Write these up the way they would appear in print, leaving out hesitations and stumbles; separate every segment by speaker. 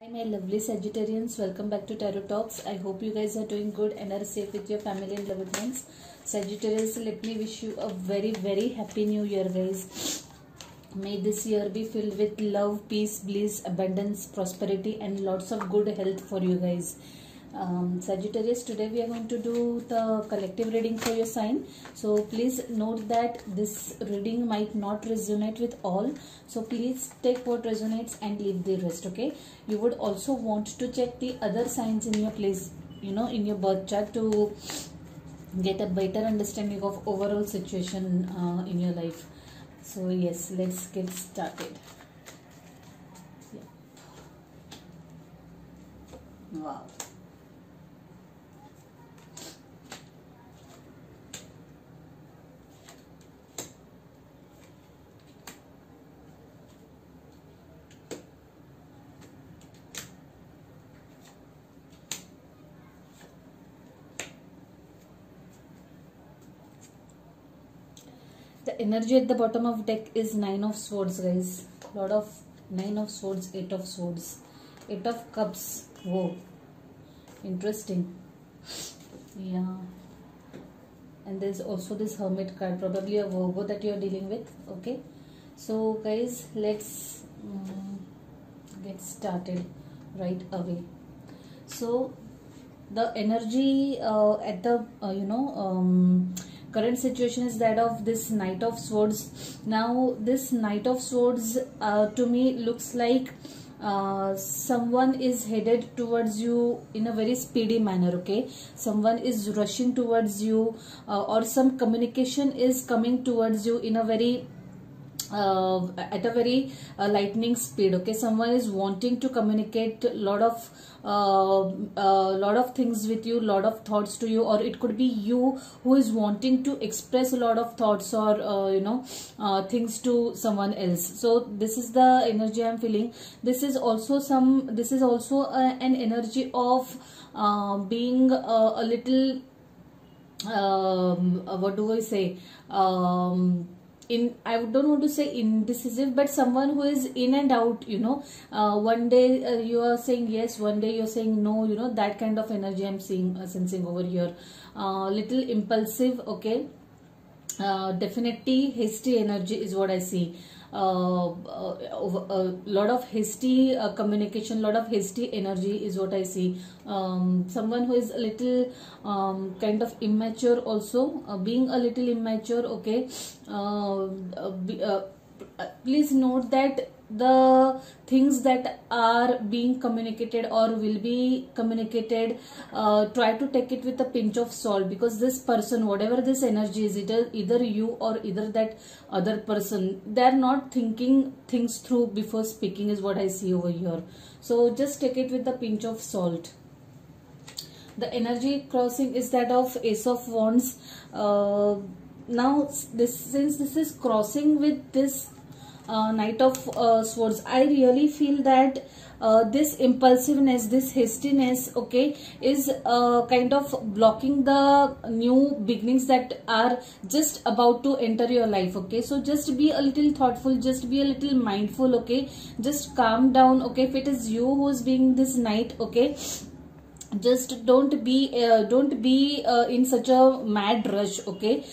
Speaker 1: Hi my lovely Sagittarians, welcome back to Tarot Talks. I hope you guys are doing good and are safe with your family and loved ones. Sagittarians, let me wish you a very happy new year guys. May this year be filled with love, peace, bliss, abundance, prosperity and lots of good health for you guys. Sagittarius, today we are going to do the collective reading for your sign. So please note that this reading might not resonate with all. So please take what resonates and leave the rest, okay? You would also want to check the other signs in your place, in your birth chart to get a better understanding of overall situation in your life. So yes, let's get started. Yeah. Wow. The energy at the bottom of deck is 9 of swords guys. Lot of 9 of swords, 8 of swords, 8 of cups. Whoa, interesting. Yeah, and there's also this hermit card, probably a Virgo that you're dealing with. Okay, so guys, let's get started right away. So the energy at the current situation is that of this Knight of Swords. Now this Knight of Swords to me looks like someone is headed towards you in a very speedy manner, okay? Someone is rushing towards you or some communication is coming towards you in a very at a very lightning speed, okay? Someone is wanting to communicate lot of things with you, lot of thoughts to you, or it could be you who is wanting to express a lot of thoughts or things to someone else. So this is the energy I'm feeling. This is also an energy of being a little what do I say, I don't want to say indecisive, but someone who is in and out, one day you are saying yes, one day you're saying no, that kind of energy I'm sensing over here. Little impulsive, okay? Definitely hasty energy is what I see. A lot of hasty communication, lot of hasty energy is what I see. Someone who is a little kind of immature also, being a little immature, okay? Please note that the things that are being communicated or will be communicated, try to take it with a pinch of salt, because this person, whatever this energy is, either you or either that other person, they are not thinking things through before speaking is what I see over here. So just take it with a pinch of salt. The energy crossing is that of Ace of Wands. Now since this is crossing with this Knight of Swords, I really feel that this impulsiveness, this hastiness, okay, is kind of blocking the new beginnings that are just about to enter your life, okay? So just be a little thoughtful, just be a little mindful, okay? Just calm down, okay? If it is you who is being this knight, okay, just don't be in such a mad rush, okay?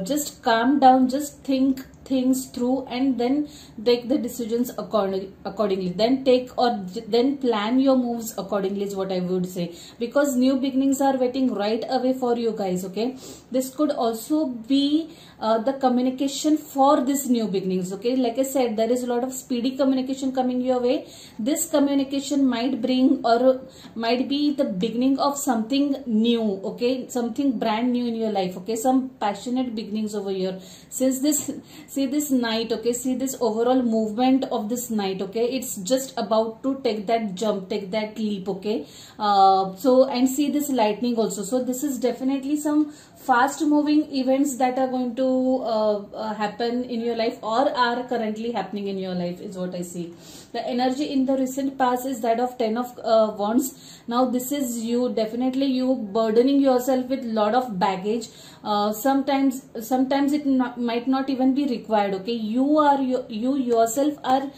Speaker 1: Just calm down, just think things through and then take the decisions accordingly. Then plan your moves accordingly is what I would say, because new beginnings are waiting right away for you guys, okay? This could also be the communication for this new beginnings, okay? Like I said, there is a lot of speedy communication coming your way. This communication might bring or might be the beginning of something new, okay? Something brand new in your life, okay? Some passionate beginnings over here. Since this, see this knight, okay? See this overall movement of this knight, okay? It's just about to take that jump, take that leap, okay? So, and see this lightning also. So this is definitely some fast moving events that are going to happen in your life or are currently happening in your life is what I see. The energy in the recent past is that of 10 of Wands. Now this is you, definitely you burdening yourself with lot of baggage. Sometimes it might not even be required. Okay, you yourself are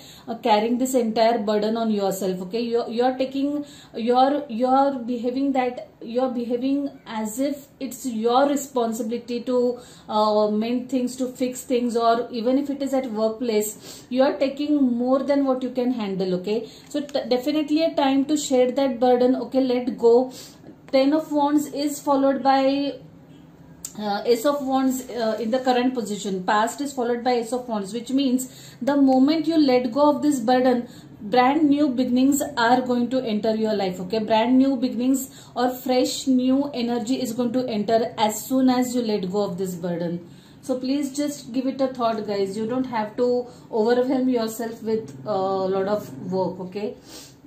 Speaker 1: carrying this entire burden on yourself. Okay, you're taking, you're behaving that, you're behaving as if it's your responsibility to mend things, to fix things, or even if it is at workplace, you are taking more than what you can handle. Okay, so definitely a time to share that burden. Okay, let go. 10 of Wands is followed by Ace of Wands in the current position. Past is followed by Ace of Wands, which means the moment you let go of this burden, brand new beginnings are going to enter your life. Okay, brand new beginnings or fresh new energy is going to enter as soon as you let go of this burden. So please just give it a thought, guys. You don't have to overwhelm yourself with a lot of work. Okay,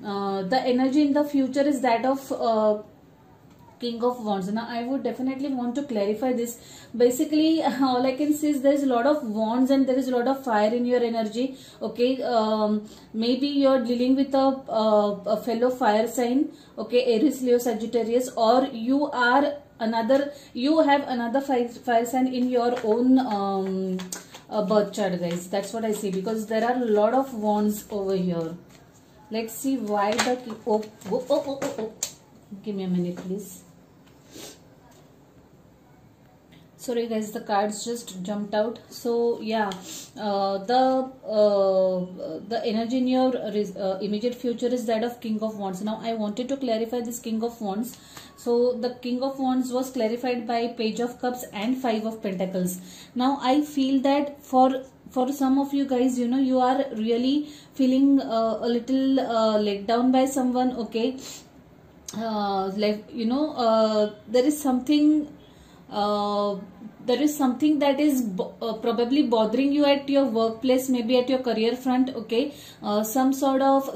Speaker 1: the energy in the future is that of King of Wands. Now I would definitely want to clarify this. Basically all I can say is there is a lot of wands and there is a lot of fire in your energy. Okay, maybe you're dealing with a fellow fire sign. Okay, Aries, Leo, Sagittarius, or you have another fire sign in your own birth chart, guys. That's what I see, because there are a lot of wands over here. Let's see why the oh. Give me a minute, please. Sorry guys, the cards just jumped out. So yeah, the energy in your immediate future is that of King of Wands. Now I wanted to clarify this King of Wands. So the King of Wands was clarified by Page of Cups and Five of Pentacles. Now I feel that for some of you guys, you know, you are really feeling a little let down by someone. Okay, like, you know, there is something that is probably bothering you at your workplace, maybe at your career front. Okay, some sort of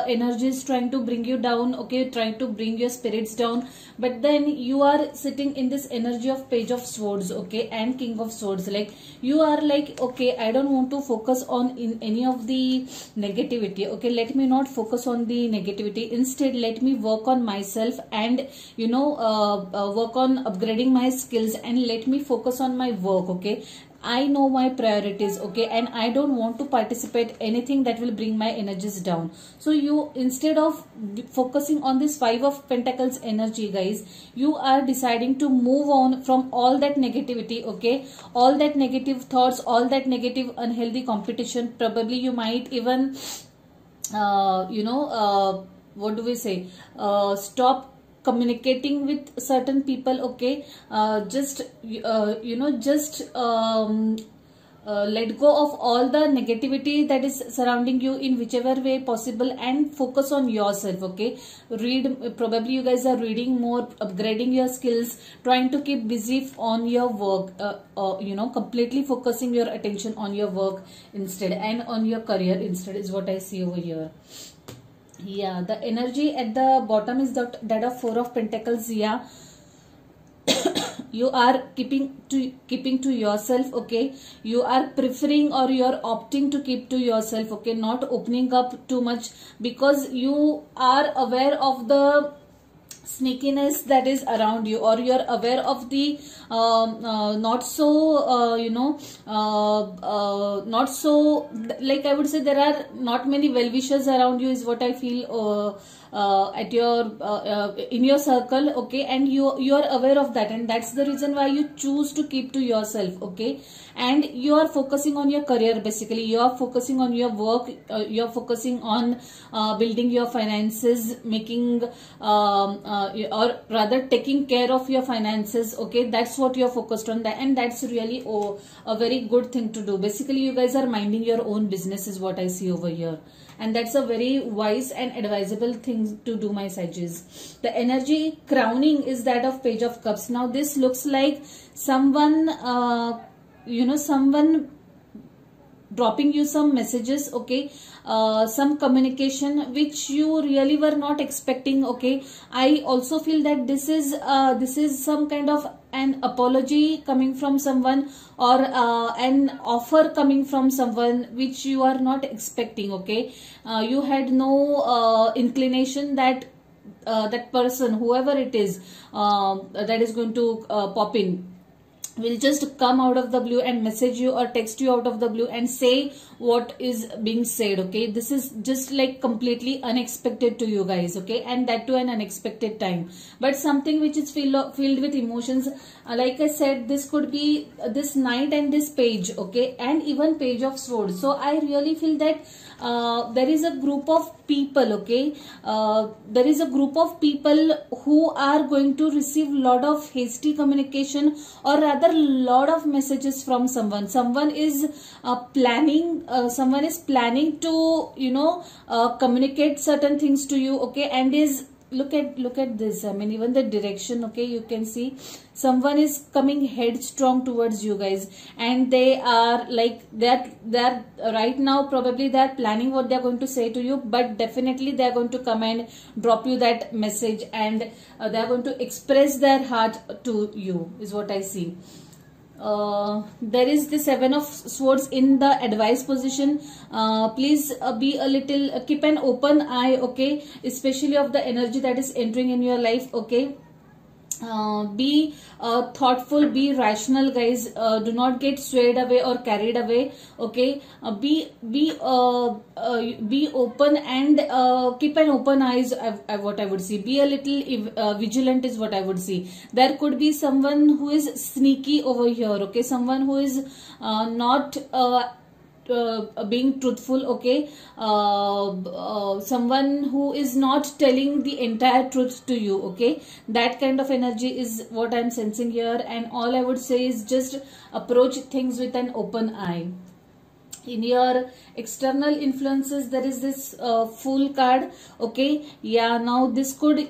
Speaker 1: energy is trying to bring you down. Okay, trying to bring your spirits down, but then you are sitting in this energy of Page of Swords. Okay, and King of Swords. Like, you are like, okay, I don't want to focus on in any of the negativity. Okay, let me not focus on the negativity. Instead, let me work on myself and, you know, work on upgrading my skills, and let me focus on my work. Okay, I know my priorities. Okay, and I don't want to participate anything that will bring my energies down. So you, instead of focusing on this Five of Pentacles energy, guys, you are deciding to move on from all that negativity. Okay, all that negative thoughts, all that negative unhealthy competition. Probably you might even you know, what do we say, stop communicating with certain people. Okay, just you know, just let go of all the negativity that is surrounding you in whichever way possible, and focus on yourself. Okay, read, probably you guys are reading more, upgrading your skills, trying to keep busy on your work, you know, completely focusing your attention on your work instead, and on your career instead, is what I see over here. Yeah, the energy at the bottom is that of Four of Pentacles. Yeah, you are keeping to yourself. Okay, you are preferring, or you are opting to keep to yourself. Okay, not opening up too much, because you are aware of the sneakiness that is around you, or you're aware of the not so you know, not so, like, I would say there are not many well-wishers around you, is what I feel, at your in your circle. Okay, and you are aware of that, and that's the reason why you choose to keep to yourself. Okay, and you are focusing on your career. Basically, you are focusing on your work, you are focusing on building your finances, making or rather taking care of your finances. Okay, that's what you are focused on, that, and that's really a very good thing to do. Basically, you guys are minding your own business, is what I see over here, and that's a very wise and advisable thing to do, my Sages. The energy crowning is that of Page of Cups. Now this looks like someone, you know, someone dropping you some messages. Okay, some communication which you really were not expecting. Okay, I also feel that this is some kind of an apology coming from someone, or an offer coming from someone which you are not expecting. Okay, you had no inclination that that person, whoever it is, that is going to pop in, will just come out of the blue and message you or text you out of the blue and say what is being said. Okay, this is just like completely unexpected to you guys. Okay, and that to an unexpected time, but something which is filled with emotions. Like I said, this could be this knight and this page. Okay, and even page of swords. So I really feel that there is a group of people. Okay, there is a group of people who are going to receive lot of hasty communication, or rather lot of messages from someone. Someone is planning to, you know, communicate certain things to you. Okay, and is look at this. I mean, even the direction. Okay, you can see someone is coming headstrong towards you guys, and they are like they're right now probably they're planning what they're going to say to you, but definitely they're going to come and drop you that message, and they're going to express their heart to you, is what I see. There is the Seven of Swords in the advice position. Please be a little, keep an open eye. Okay, especially of the energy that is entering in your life. Okay, be thoughtful, be rational, guys. Do not get swayed away or carried away. Okay, be open and keep an open eyes. What I would see, be a little vigilant is what I would see. There could be someone who is sneaky over here. Okay, someone who is not being truthful. Okay, someone who is not telling the entire truth to you. Okay, that kind of energy is what I'm sensing here, and all I would say is just approach things with an open eye. In your external influences, there is this Fool card. Okay, yeah, now this could,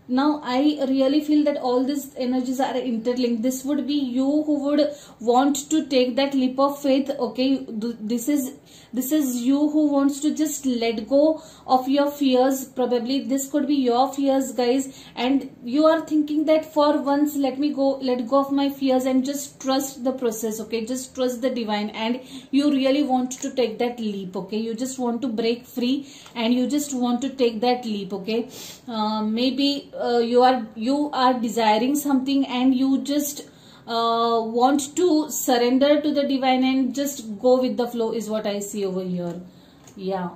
Speaker 1: now I really feel that all these energies are interlinked. This would be you who would want to take that leap of faith. Okay, this is you who wants to just let go of your fears. Probably this could be your fears, guys, and you are thinking that for once let go of my fears and just trust the process. Okay, just trust the divine, and you really want to take that leap. Okay, you just want to break free and you just want to take that leap. Okay, maybe you are desiring something and you just want to surrender to the divine and just go with the flow, is what I see over here.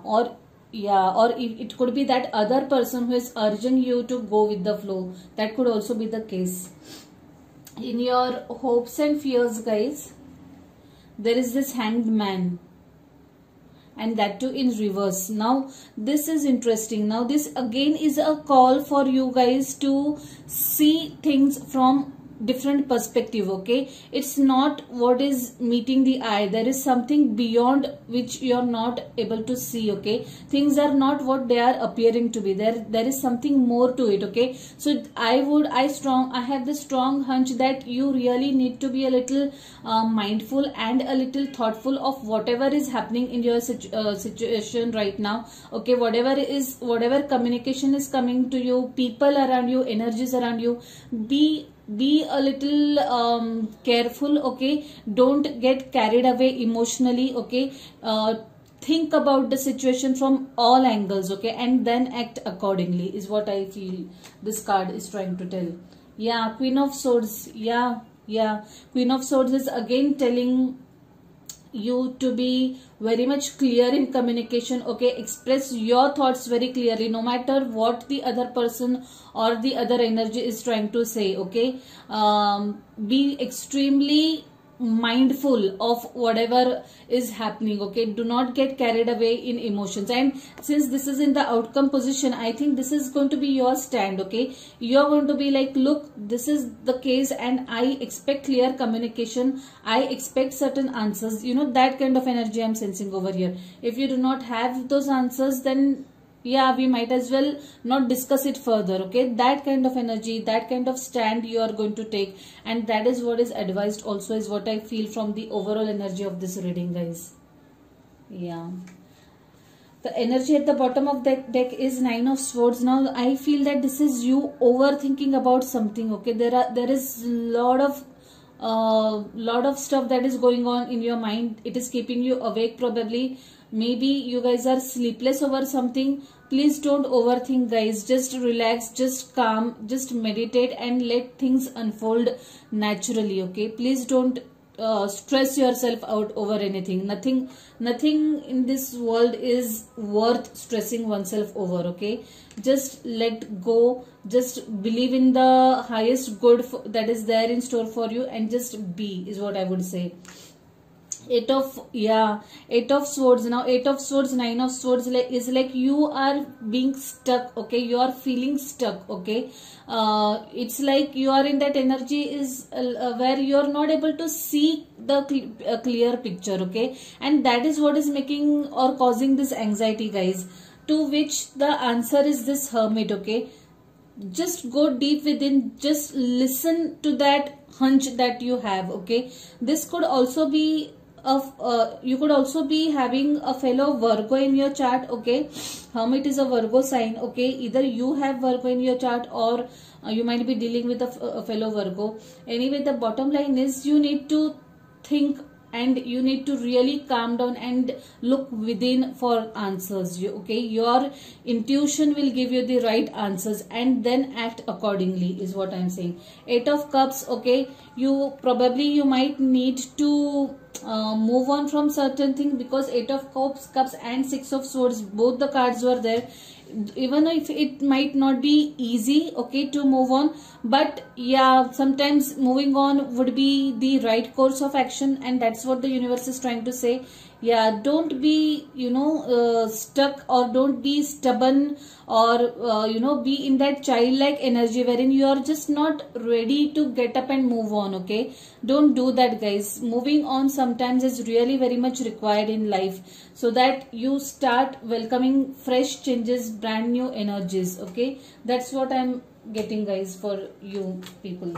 Speaker 1: Or it could be that other person who is urging you to go with the flow. That could also be the case. In your hopes and fears, guys, there is this Hanged Man, and that too in reverse. Now this is interesting. Now this again is a call for you guys to see things from different perspective. Okay, it's not what is meeting the eye. There is something beyond which you are not able to see. Okay, things are not what they are appearing to be. There is something more to it. Okay, so I have the strong hunch that you really need to be a little mindful and a little thoughtful of whatever is happening in your situation right now. Okay, whatever communication is coming to you, people around you, energies around you, be a little careful. Okay, don't get carried away emotionally. Okay, think about the situation from all angles. Okay, and then act accordingly, is what I feel this card is trying to tell. Yeah, Queen of Swords. Yeah, Queen of Swords is again telling you to be very much clear in communication. Okay, express your thoughts very clearly, no matter what the other person or the other energy is trying to say. Okay, be extremely mindful of whatever is happening. Okay, do not get carried away in emotions, and since this is in the outcome position, I think this is going to be your stand. Okay, you're going to be like, look, this is the case and I expect clear communication, I expect certain answers. You know, that kind of energy I'm sensing over here. If you do not have those answers, then yeah, we might as well not discuss it further. Okay, that kind of energy, that kind of stand you are going to take, and that is what is advised also, is what I feel from the overall energy of this reading, guys. Yeah, the energy at the bottom of that deck is Nine of Swords. Now I feel that this is you overthinking about something. Okay, there is lot of stuff that is going on in your mind. It is keeping you awake probably. Maybe you guys are sleepless over something. Please don't overthink, guys. Just relax, just calm, just meditate and let things unfold naturally, okay? Please don't stress yourself out over anything. Nothing in this world is worth stressing oneself over, okay? Just let go, just believe in the highest good that is there in store for you, and just be, is what I would say. Eight of swords. Now 8 of swords, 9 of swords is like you are being stuck, okay? You are feeling stuck, okay? It's like you are in that energy is where you are not able to see the clear picture, okay? And that is what is making or causing this anxiety, guys, to which the answer is this Hermit, okay? Just go deep within, just listen to that hunch that you have, okay? This could also be you could also be having a fellow Virgo in your chart, okay? Hermit is a Virgo sign, okay? Either you have Virgo in your chart, or you might be dealing with a fellow Virgo. Anyway, the bottom line is you need to think, and you need to really calm down and look within for answers, okay? Your intuition will give you the right answers, and then act accordingly, is what I'm saying. 8 of Cups, okay? You might need to move on from certain things, because 8 of Cups and 6 of Swords, both the cards were there. Even if it might not be easy, okay, to move on, but yeah, sometimes moving on would be the right course of action, and that's what the universe is trying to say. Yeah, don't be, stuck, or don't be stubborn, or be in that childlike energy wherein you are just not ready to get up and move on, okay? Don't do that, guys. Moving on sometimes is really very much required in life, so that you start welcoming fresh changes, brand new energies, okay? That's what I'm getting, guys, for you people.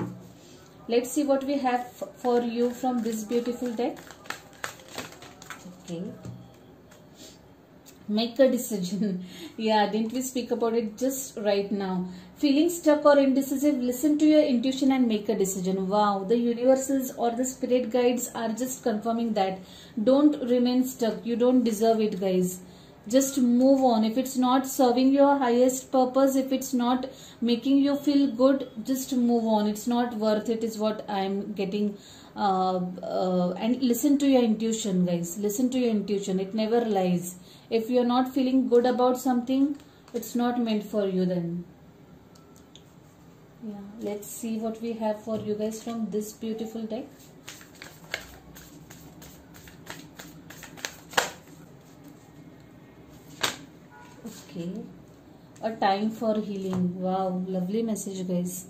Speaker 1: Let's see what we have for you from this beautiful deck. Okay, make a decision. Yeah, didn't we speak about it just right now? Feeling stuck or indecisive, listen to your intuition and make a decision. Wow, the universes or the spirit guides are just confirming that. Don't remain stuck. You don't deserve it, guys. Just move on. If it's not serving your highest purpose, if it's not making you feel good, just move on. It's not worth it, is what I'm getting. And listen to your intuition, guys. Listen to your intuition. It never lies. If you're not feeling good about something, it's not meant for you then. Yeah, let's see what we have for you guys from this beautiful deck. Okay, a time for healing. Wow, lovely message, guys.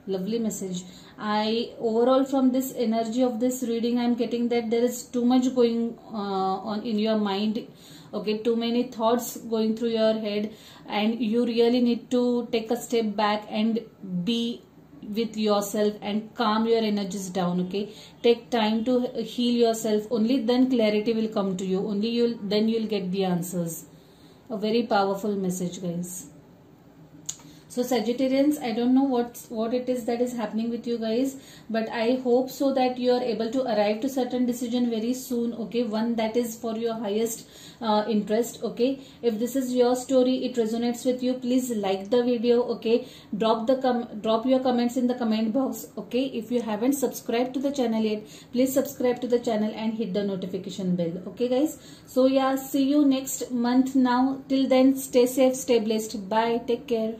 Speaker 1: Lovely message. Overall from this energy of this reading, I'm getting that there is too much going on in your mind, okay? Too many thoughts going through your head, and you really need to take a step back and be with yourself and calm your energies down, okay? Take time to heal yourself. Only then clarity will come to you. Only then you'll get the answers. A very powerful message, guys. So Sagittarians, I don't know what it is that is happening with you guys, but I hope so that you are able to arrive to certain decision very soon, okay? One that is for your highest interest, okay? If this is your story, it resonates with you, please like the video, okay? Drop your comments in the comment box, okay? If you haven't subscribed to the channel yet, please subscribe to the channel and hit the notification bell, okay, guys? So yeah, see you next month now. Till then, stay safe, stay blessed. Bye. Take care.